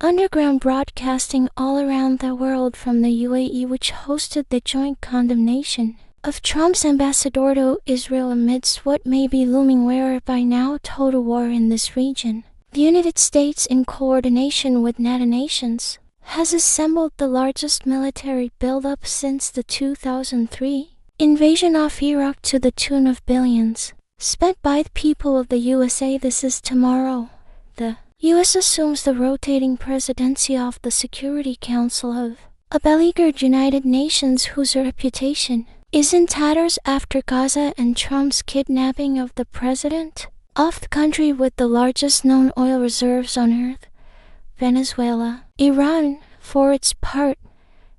underground broadcasting all around the world from the UAE, which hosted the joint condemnation of Trump's ambassador to Israel amidst what may be looming rare by now total war in this region. The United States, in coordination with NATO nations, has assembled the largest military buildup since the 2003 invasion of Iraq to the tune of billions spent by the people of the USA. This is tomorrow. The U.S. assumes the rotating presidency of the Security Council of a beleaguered United Nations whose reputation is in tatters after Gaza and Trump's kidnapping of the president of the country with the largest known oil reserves on earth, Venezuela. Iran, for its part,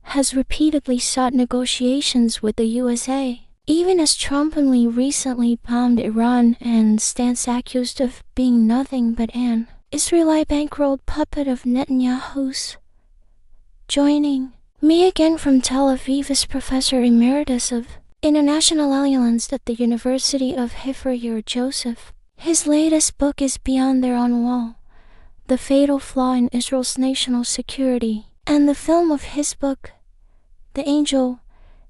has repeatedly sought negotiations with the USA, even as Trump only recently bombed Iran and stands accused of being nothing but an Israeli bankrolled puppet of Netanyahu's. Joining me again from Tel Aviv is Professor Emeritus of International Alliance at the University of Haifa, Joseph. His latest book is Beyond Their Own Wall, The Fatal Flaw in Israel's National Security, and the film of his book, The Angel,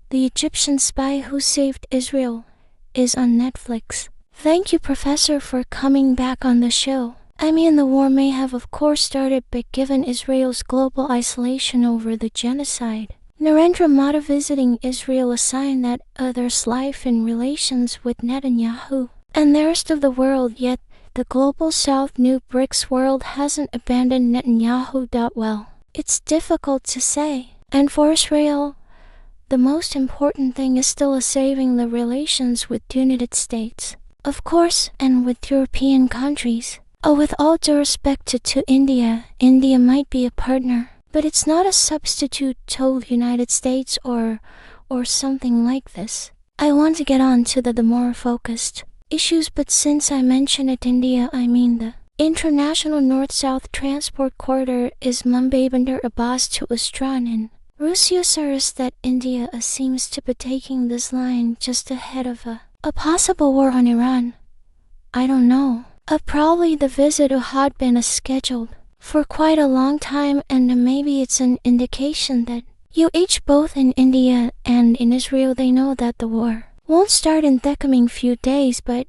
the Egyptian Spy Who Saved Israel, is on Netflix. Thank you, Professor, for coming back on the show. I mean, the war may have of course started, but given Israel's global isolation over the genocide, Narendra Modi visiting Israel a sign that others' life in relations with Netanyahu and the rest of the world, yet the global South New BRICS world hasn't abandoned Netanyahu. Well, it's difficult to say. And for Israel, the most important thing is still saving the relations with the United States, of course, and with European countries. With all due respect to India, India might be a partner, but it's not a substitute to the United States or something like this. I want to get on to the more focused issues, but since I mentioned it, India, I mean the International North-South Transport Corridor is Mumbai Bandar Abbas to Astran in Russia. Service that India seems to be taking this line just ahead of a possible war on Iran. I don't know. Probably the visit had been scheduled for quite a long time, and maybe it's an indication that both in India and in Israel, they know that the war won't start in the coming few days, but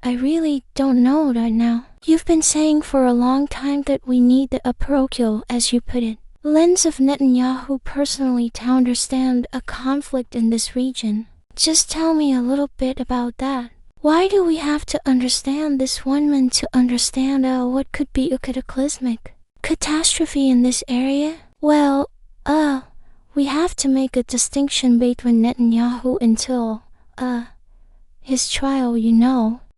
I really don't know right now. You've been saying for a long time that we need a parochial, as you put it, lens of Netanyahu personally to understand a conflict in this region. Just tell me a little bit about that. Why do we have to understand this one man to understand what could be a cataclysmic catastrophe in this area? Well, we have to make a distinction between Netanyahu until, his trial,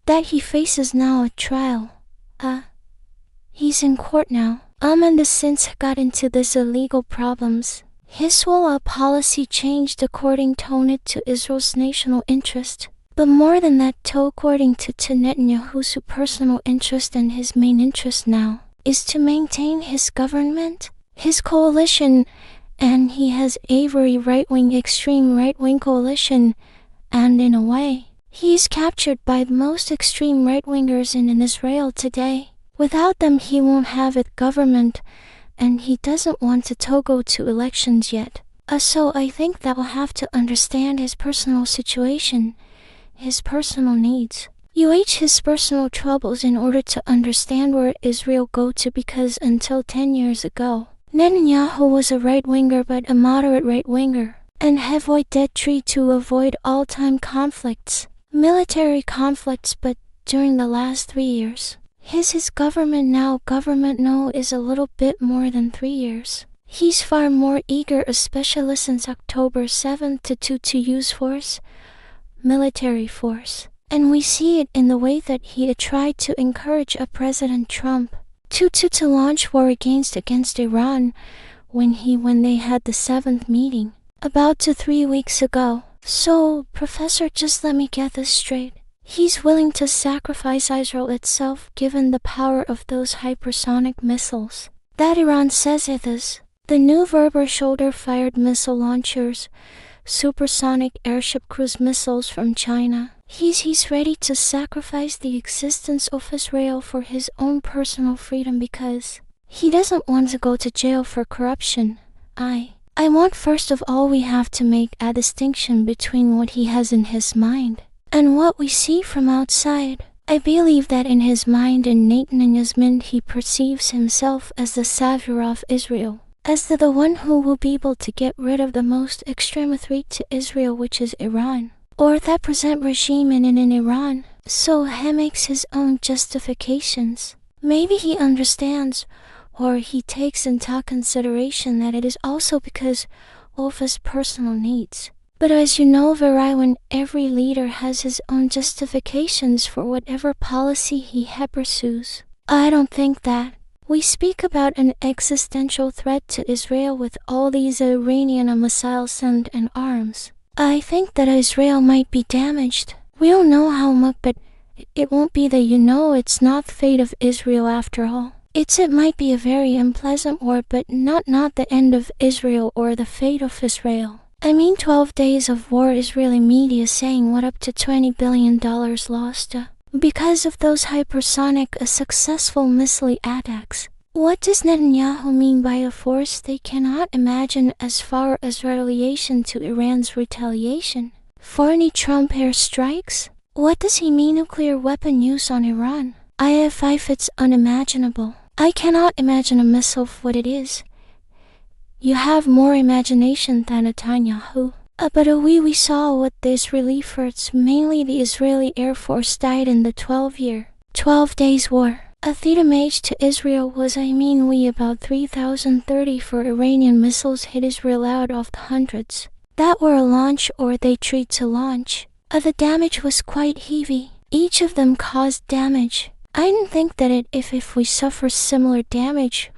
that he faces now a trial. He's in court now. And since got into this illegal problems, his whole policy changed according to Israel's national interest. But more than that, according to Netanyahu's personal interest, and his main interest now is to maintain his government, his coalition, and he has a very right-wing, extreme right-wing coalition, and in a way, he's captured by the most extreme right-wingers in Israel today. Without them, he won't have a government, and he doesn't want to go to elections yet. So I think that we'll have to understand his personal situation, his personal needs, his personal troubles in order to understand where Israel go to, because until 10 years ago, Netanyahu was a right-winger, but a moderate right-winger, and avoid dead tree to avoid all-time conflicts, military conflicts, but during the last 3 years, his government now is a little bit more than 3 years. He's far more eager, especially since October 7th, to use force, military force. And we see it in the way that he tried to encourage President Trump to launch war against Iran when they had the 7th meeting about 3 weeks ago. So, Professor, just let me get this straight. He's willing to sacrifice Israel itself given the power of those hypersonic missiles that Iran says it is. The new Verber shoulder-fired missile launchers, supersonic airship cruise missiles from China. He's ready to sacrifice the existence of Israel for his own personal freedom, because He doesn't want to go to jail for corruption. I want first of all we have to make a distinction between what he has in his mind and what we see from outside. I believe that in his mind and Netanyahu's mind he perceives himself as the savior of Israel, as the one who will be able to get rid of the most extreme threat to Israel, which is Iran, or that present regime in Iran. So he makes his own justifications. Maybe he understands, or he takes into consideration that it is also because of his personal needs. But as you know very well, every leader has his own justifications for whatever policy he pursues. I don't think that we speak about an existential threat to Israel with all these Iranian missiles and arms. I think that Israel might be damaged. We don't know how much, but it won't be that it's not the fate of Israel after all. It might be a very unpleasant war, but not the end of Israel or the fate of Israel. I mean 12 days of war, Israeli media saying what up to $20 billion lost because of those hypersonic successful missile attacks. What does Netanyahu mean by a force they cannot imagine as far as retaliation to Iran's retaliation? For any Trump airstrikes? What does he mean nuclear weapon use on Iran? It's unimaginable. I cannot imagine a missile of what it is. You have more imagination than Netanyahu. But we saw what the Israeli efforts, mainly the Israeli Air Force, died in the 12 days war. The damage to Israel was about 3,030 for Iranian missiles hit Israel out of the hundreds that were a launch or they tried to launch. The damage was quite heavy. Each of them caused damage. I didn't think that if we suffer similar damage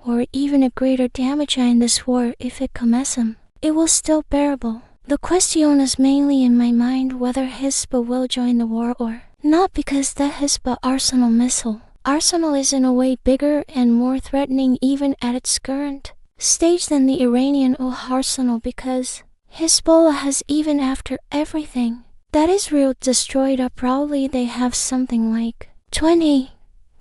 or even a greater damage in this war, if it comes, it will still bearable. The question is mainly in my mind whether Hezbollah will join the war or not, because the Hezbollah arsenal is in a way bigger and more threatening even at its current stage than the Iranian arsenal, because Hezbollah has, even after everything that Israel destroyed, probably they have something like 20,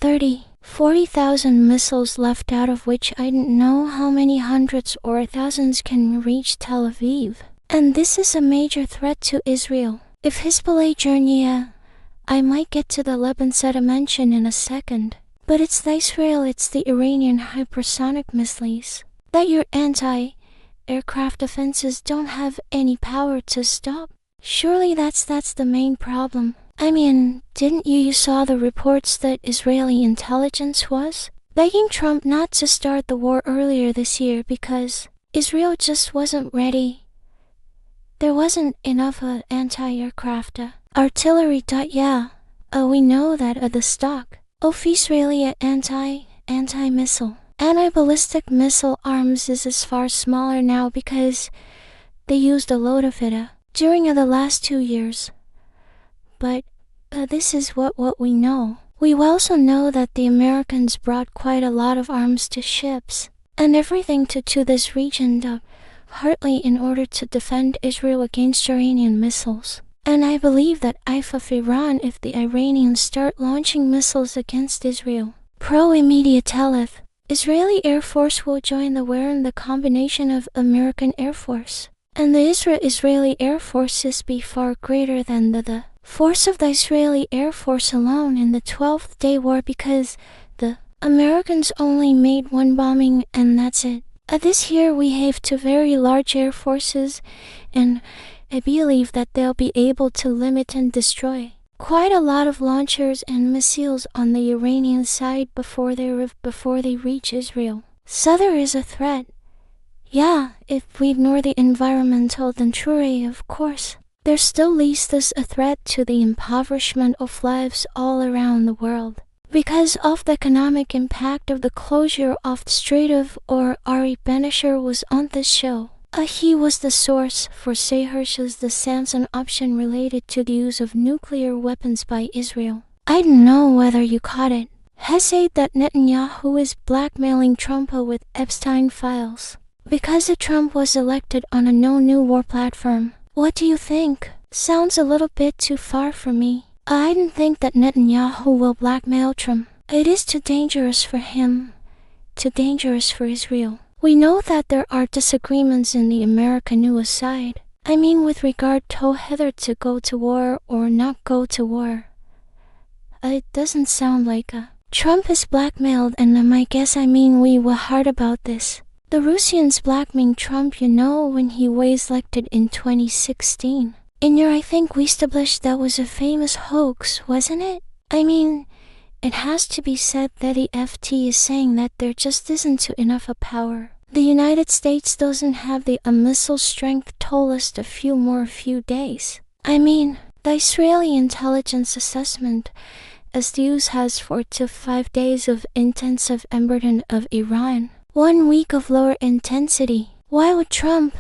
30, 40,000 missiles left, out of which I don't know how many hundreds or thousands can reach Tel Aviv. And this is a major threat to Israel. If Hezbollah journey, I might get to the Lebanon mention in a second. But it's the Israel, it's the Iranian hypersonic missiles that your anti-aircraft defenses don't have any power to stop. Surely that's the main problem. Didn't you saw the reports that Israeli intelligence was begging Trump not to start the war earlier this year because Israel just wasn't ready. There wasn't enough anti-aircraft artillery. We know that the stock of Israeli anti-missile, anti-ballistic missile arms is as far smaller now because they used a load of it during the last 2 years. But this is what we know. We also know that the Americans brought quite a lot of arms to ships and everything to this region, partly in order to defend Israel against Iranian missiles. And I believe that if Iran, if the Iranians start launching missiles against Israel, pro-immediate teleth, Israeli Air Force will join the war in the combination of American Air Force. And the Israeli Air Forces be far greater than the force of the Israeli Air Force alone in the 12th day war, because the Americans only made one bombing and that's it. This year we have two very large air forces, and I believe that they'll be able to limit and destroy quite a lot of launchers and missiles on the Iranian side before they reach Israel. So there is a threat. Yeah, if we ignore the environmental danger, of course, there still leaves us a threat to the impoverishment of lives all around the world. Because of the economic impact of the closure of the Strait of Ari Benisher was on this show. He was the source for Sayhersh's the Samson option related to the use of nuclear weapons by Israel. I don't know whether you caught it. He said that Netanyahu is blackmailing Trump with Epstein files because Trump was elected on a no new war platform. What do you think? Sounds a little bit too far for me. I don't think that Netanyahu will blackmail Trump. It is too dangerous for him. too dangerous for Israel. We know that there are disagreements in the American US side. I mean, with regard to whether to go to war or not go to war. It doesn't sound like Trump is blackmailed, and I guess we were hard about this. The Russians blackmailed Trump, when he was elected in 2016. I think we established that was a famous hoax, wasn't it? It has to be said that the FT is saying that there just isn't enough of power. The United States doesn't have the missile strength to last a few days. The Israeli intelligence assessment as the US has 4 to 5 days of intensive bombardment of Iran, 1 week of lower intensity. Why would Trump,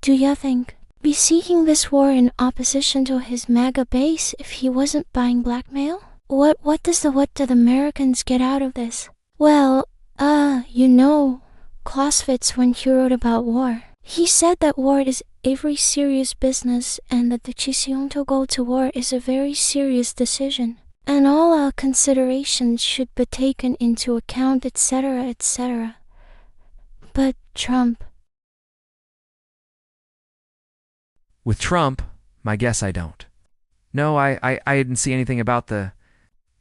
do you think, be seeking this war in opposition to his MAGA base if he wasn't buying blackmail? What do the Americans get out of this? Well, Clausewitz, when he wrote about war, he said that war is a very serious business and that the decision to go to war is a very serious decision. And all our considerations should be taken into account, etc., etc. But Trump. With Trump, my guess I don't. No, I didn't see anything about the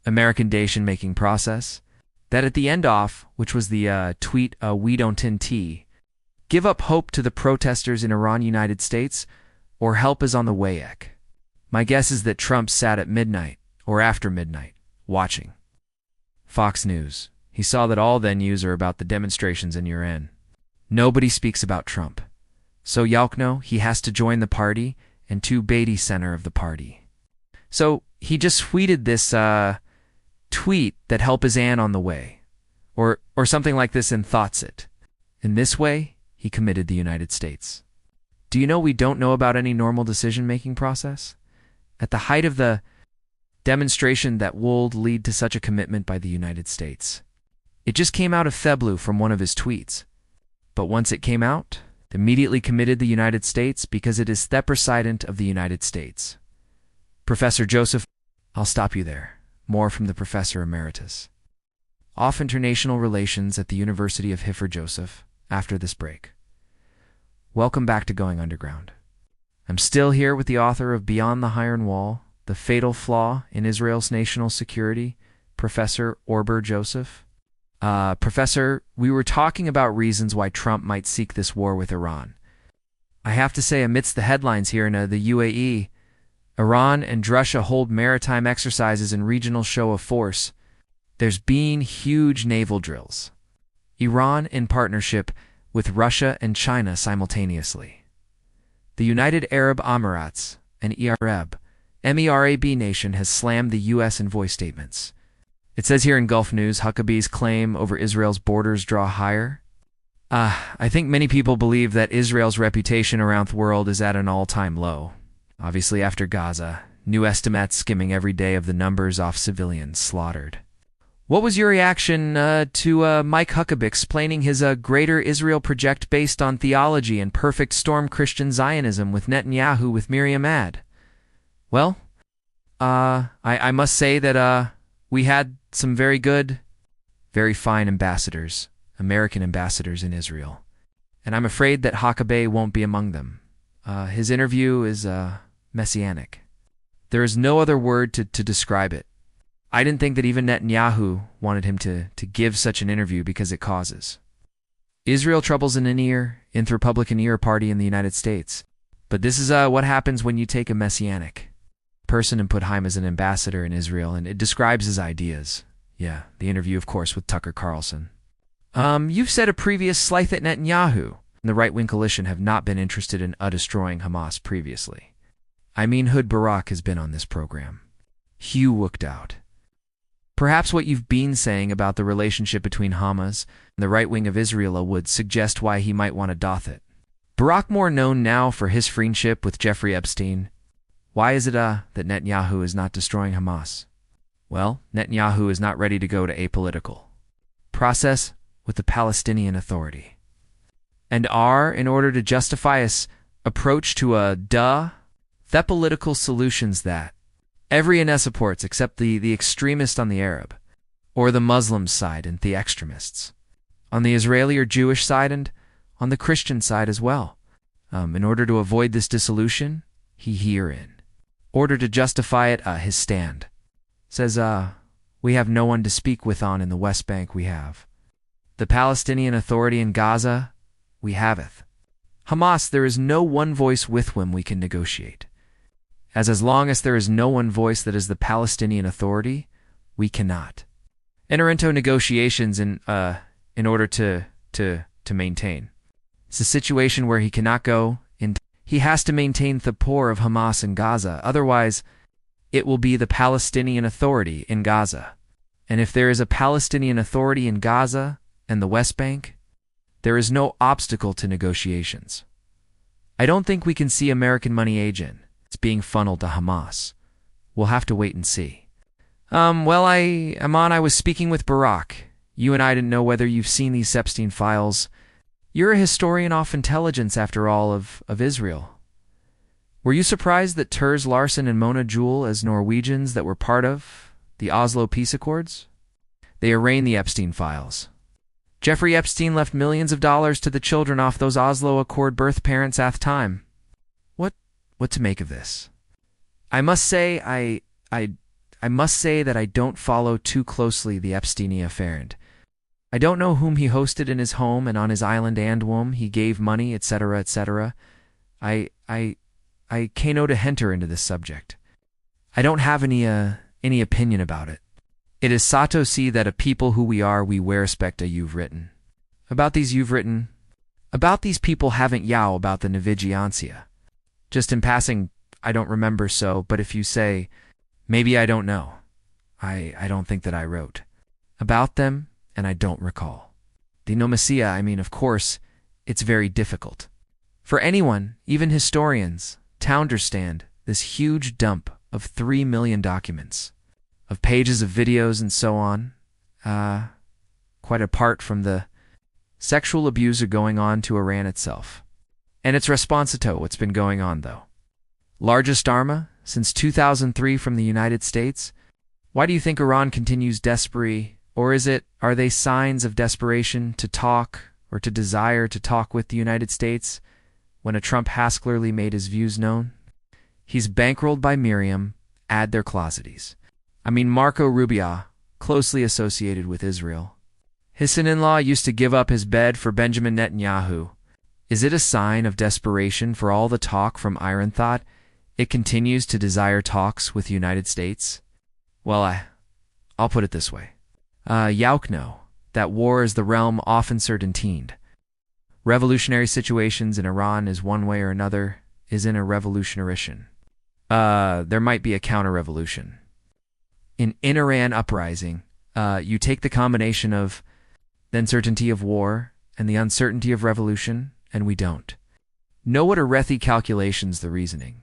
American nation-making process. That at the end off, which was the tweet, we don't tea, give up hope to the protesters in Iran, United States, or help is on the way. My guess is that Trump sat at midnight, or after midnight, watching Fox News. He saw that all the news are about the demonstrations in Iran. Nobody speaks about Trump. So Yalkno, he has to join the party and to Beatty center of the party. So he just tweeted this tweet that help is on the way, or something like this, and thoughts it. In this way, he committed the United States. Do you know we don't know about any normal decision-making process? At the height of the demonstration that would lead to such a commitment by the United States. It just came out of Feblu from one of his tweets. But once it came out, it immediately committed the United States because it is the president of the United States. Professor Joseph, I'll stop you there. More from the Professor Emeritus of International Relations at the University of Hifr Joseph after this break. Welcome back to Going Underground. I'm still here with the author of Beyond the Iron Wall, The Fatal Flaw in Israel's National Security, Professor Orber Joseph. Professor, we were talking about reasons why Trump might seek this war with Iran. I have to say, amidst the headlines here in the UAE, Iran and Russia hold maritime exercises and regional show of force. There's been huge naval drills. Iran in partnership with Russia and China simultaneously. The United Arab Emirates, an MERAB nation, has slammed the U.S. in voice statements. It says here in Gulf News, Huckabee's claim over Israel's borders draw higher. I think many people believe that Israel's reputation around the world is at an all-time low. Obviously, after Gaza, new estimates skimming every day of the numbers off civilians slaughtered. What was your reaction to Mike Huckabee explaining his Greater Israel project based on theology and perfect storm Christian Zionism with Netanyahu with Miriam Ad? Well, I must say that we had some very good, very fine ambassadors, American ambassadors in Israel. And I'm afraid that Huckabee won't be among them. His interview is messianic. There is no other word to describe it. I didn't think that even Netanyahu wanted him to give such an interview because it causes Israel troubles in the Republican ear party in the United States. But this is what happens when you take a messianic person and put him as an ambassador in Israel, and it describes his ideas. Yeah, the interview, of course, with Tucker Carlson. You've said a previous slight that Netanyahu and the right-wing coalition have not been interested in destroying Hamas previously. Hood Barak has been on this program. Hugh looked out. Perhaps what you've been saying about the relationship between Hamas and the right wing of Israel would suggest why he might want to doth it. Barak, more known now for his friendship with Jeffrey Epstein. Why is it that Netanyahu is not destroying Hamas? Well, Netanyahu is not ready to go to apolitical process with the Palestinian Authority. And in order to justify his approach to the political solutions that everyone supports except the extremist on the Arab, or the Muslim side and the extremists. on the Israeli or Jewish side and on the Christian side as well. In order to avoid this dissolution, he herein, order to justify it, his stand, says, we have no one to speak with on in the West Bank we have. The Palestinian Authority in Gaza, we haveth. Hamas, there is no one voice with whom we can negotiate. As long as there is no one voice that is the Palestinian Authority, we cannot enter into negotiations in order to maintain. It's a situation where he cannot go in. He has to maintain the poor of Hamas in Gaza. Otherwise, it will be the Palestinian Authority in Gaza. And if there is a Palestinian Authority in Gaza and the West Bank, there is no obstacle to negotiations. I don't think we can see American money agent. It's being funneled to Hamas. We'll have to wait and see. I was speaking with Barack. You and I didn't know whether you've seen these Epstein files. You're a historian off intelligence, after all, of Israel. Were you surprised that Turs Larsen and Mona Jewel, as Norwegians that were part of the Oslo Peace Accords? They arraigned the Epstein files. Jeffrey Epstein left millions of dollars to the children off those Oslo Accord birth parents at the time. What to make of this? I must say that I don't follow too closely the Epsteinia affair. I don't know whom he hosted in his home and on his island and whom he gave money, etc., etc. I cannot enter into this subject. I don't have any opinion about it. It is sato see that a people who we are, we wear respect you've written. About these people haven't yow about the Navigiancia. Just in passing, I don't remember so, but if you say, maybe I don't know. I don't think that I wrote about them, and I don't recall. The Nomacia, of course, it's very difficult for anyone, even historians, to understand this huge dump of 3 million documents, of pages of videos and so on, quite apart from the sexual abuse going on to Iran itself. And its response to what's been going on, though. Largest arma since 2003 from the United States. Why do you think Iran continues desperate, or are they signs of desperation to talk or to desire to talk with the United States when a Trump has clearly made his views known? He's bankrolled by Miriam, add their closets. Marco Rubio, closely associated with Israel. His son-in-law used to give up his bed for Benjamin Netanyahu. Is it a sign of desperation for all the talk from Iran thought it continues to desire talks with the United States? Well, I'll put it this way. Yaukno, that war is the realm often certaintied. Revolutionary situations in Iran is one way or another is in a revolutionation. There might be a counter-revolution. In Iran uprising, you take the combination of the uncertainty of war and the uncertainty of revolution, and we don't know what are Rethi calculations the reasoning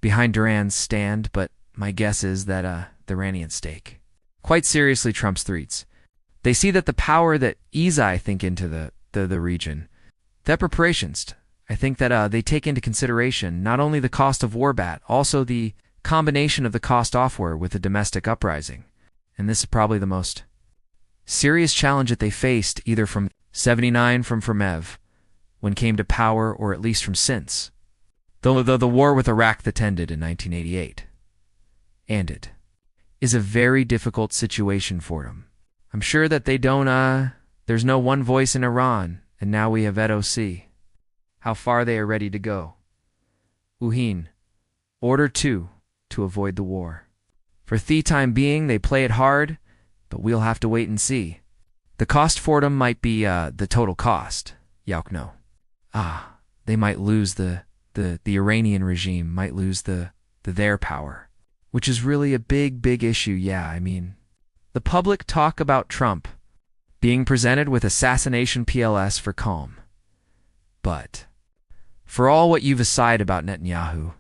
behind Duran's stand, but my guess is that the Iranian stake. Quite seriously, Trump's threats. They see that the power that ease, I think, into the region, that preparations, I think that they take into consideration not only the cost of war bat, also the combination of the cost off war with the domestic uprising. And this is probably the most serious challenge that they faced either from 79 from Fermev, when came to power, or at least from since. Though the war with Iraq that ended in 1988. And it is a very difficult situation for them. I'm sure that they don't, there's no one voice in Iran, and now we have EDOC. How far they are ready to go. Uhin, order 2, to avoid the war. For the time being, they play it hard, but we'll have to wait and see. The cost for them might be the total cost, Yaukno. They might lose the Iranian regime might lose their power, which is really a big issue. The public talk about Trump being presented with assassination PLS for calm. But for all what you've aside about Netanyahu,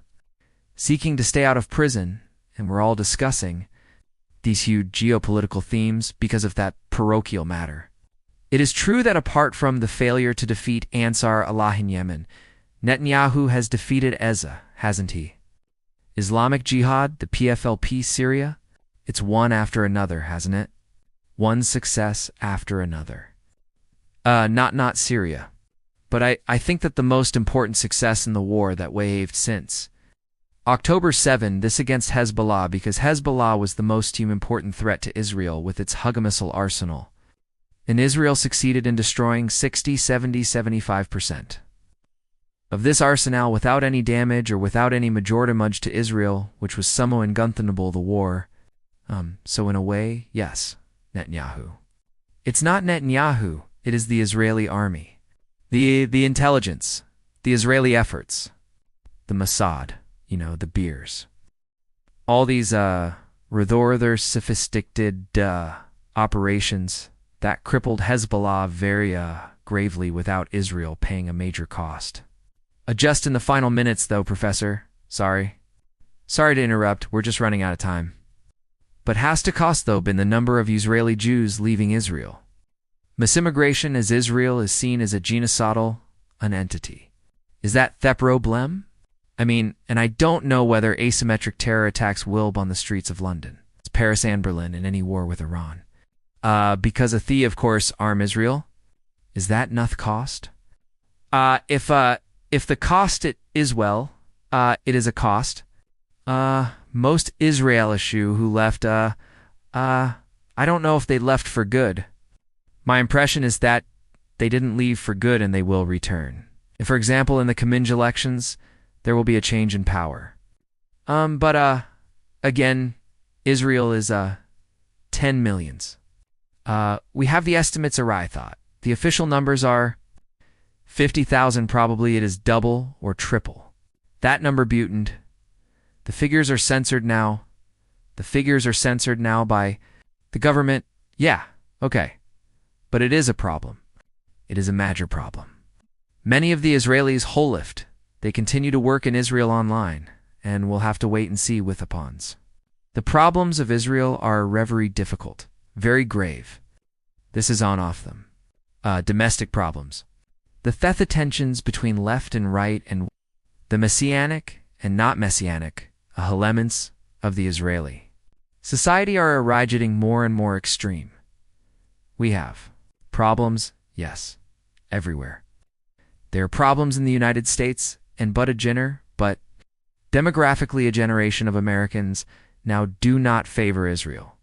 seeking to stay out of prison, and we're all discussing these huge geopolitical themes because of that parochial matter. It is true that apart from the failure to defeat Ansar Allah in Yemen, Netanyahu has defeated Eza, hasn't he? Islamic Jihad, the PFLP Syria, it's one after another, hasn't it? One success after another. Not Syria. But I think that the most important success in the war that waved since October 7, this against Hezbollah, because Hezbollah was the most important threat to Israel with its Hugga missile arsenal. And Israel succeeded in destroying 60, 70, 75% of this arsenal without any damage or without any major damage to Israel, which was somehow ingunthable the war. So in a way, yes, Netanyahu. It's not Netanyahu, it is the Israeli army. The intelligence, the Israeli efforts, the Mossad, the beers. All these rather sophisticated operations that crippled Hezbollah very gravely without Israel paying a major cost. Just in the final minutes, though, Professor. Sorry to interrupt, we're just running out of time. But has to cost, though, been the number of Israeli Jews leaving Israel. Mass immigration as Israel is seen as a genocidal entity. Is that the problem? I mean, and I don't know whether asymmetric terror attacks will on the streets of London, Paris and Berlin in any war with Iran. Because a of course, arm Israel. Is that noth cost? If the cost it is it is a cost. Most Israelish who left, I don't know if they left for good. My impression is that they didn't leave for good and they will return. And for example, in the coming elections, there will be a change in power. But again, Israel is 10 millions. We have the estimates I thought. The official numbers are 50,000, probably it is double or triple. That number butened. The figures are censored now. The figures are censored now by the government. Yeah, okay. But it is a problem. It is a major problem. Many of the Israelis whole-lift. They continue to work in Israel online, and we'll have to wait and see with upons. The problems of Israel are very difficult, very grave. This is on off them. Domestic problems. The theth tensions between left and right and the messianic and not messianic elements of the Israeli society are getting more and more extreme. We have problems, yes, everywhere. There are problems in the United States and but demographically a generation of Americans now do not favor Israel.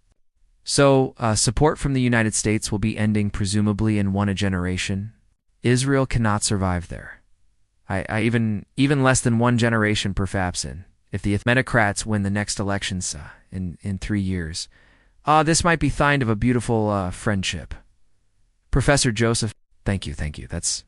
So support from the United States will be ending presumably in a generation. Israel cannot survive there. I even less than one generation perhaps if the Democrats win the next elections in 3 years. This might be sign of a beautiful friendship. Professor Joseph, thank you. That's